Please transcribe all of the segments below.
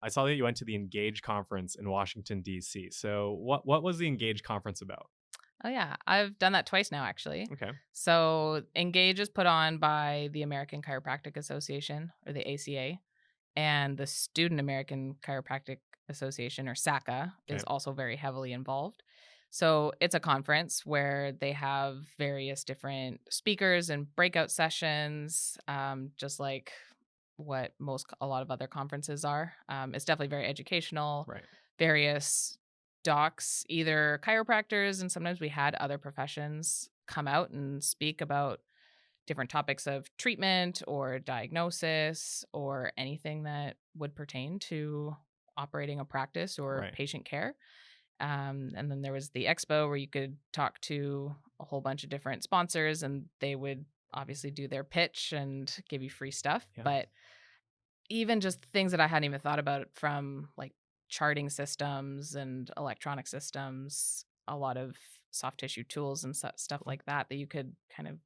I saw that you went to the Engage Conference in Washington, D.C. So what was the Engage Conference about? Oh, yeah. I've done that twice now, actually. Okay. So, Engage is put on by the American Chiropractic Association, or the ACA, and the Student American Chiropractic Association, or SACA, is Okay. also very heavily involved. So, it's a conference where they have various different speakers and breakout sessions, just like what a lot of other conferences are. It's definitely very educational, Right. various docs, either chiropractors, and sometimes we had other professions come out and speak about different topics of treatment or diagnosis or anything that would pertain to operating a practice or Right. patient care. And then there was the expo where you could talk to a whole bunch of different sponsors and they would obviously do their pitch and give you free stuff. Yeah. But even just things that I hadn't even thought about, from like charting systems and electronic systems, a lot of soft tissue tools and stuff Cool. like that you could kind of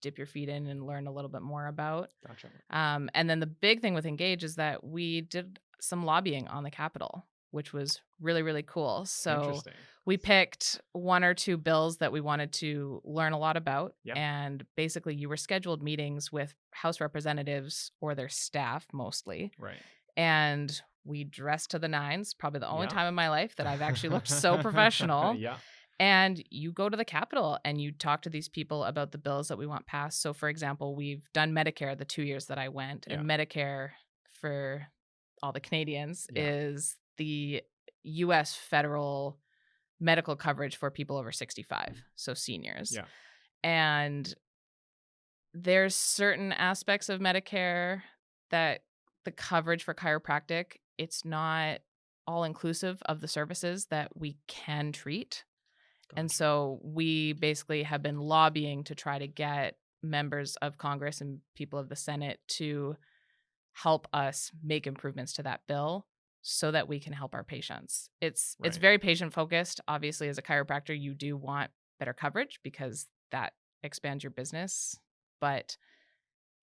dip your feet in and learn a little bit more about. Gotcha. And then the big thing with Engage is that we did some lobbying on the Capitol, which was really, really cool. So Interesting. we picked one or two bills that we wanted to learn a lot about. Yeah. And basically, you were scheduled meetings with House representatives or their staff mostly. Right. And we dressed to the nines, probably the only Yeah. time in my life that I've actually looked so professional. Yeah. And you go to the Capitol and you talk to these people about the bills that we want passed. So, for example, we've done Medicare the 2 years that I went, Yeah. and Medicare for all the Canadians Yeah. is the US federal medical coverage for people over 65, so seniors. Yeah. And there's certain aspects of Medicare that the coverage for chiropractic, it's not all inclusive of the services that we can treat. And Gotcha. so we basically have been lobbying to try to get members of Congress and people of the Senate to help us make improvements to that bill so that we can help our patients. It's Right. very patient focused. Obviously, as a chiropractor, you do want better coverage because that expands your business, but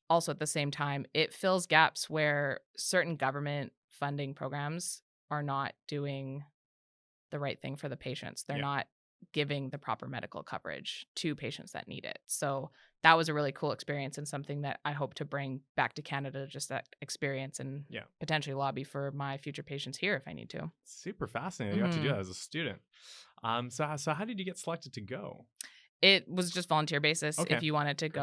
also at the same time, it fills gaps where certain government funding programs are not doing the right thing for the patients. They're Yeah. not giving the proper medical coverage to patients that need it. So that was a really cool experience and something that I hope to bring back to Canada, just that experience, and Yeah. potentially lobby for my future patients here if I need to. Super fascinating. You got to do Mhm. that as a student. So how did you get selected to go? It was just volunteer basis if Okay. you wanted to Great. go.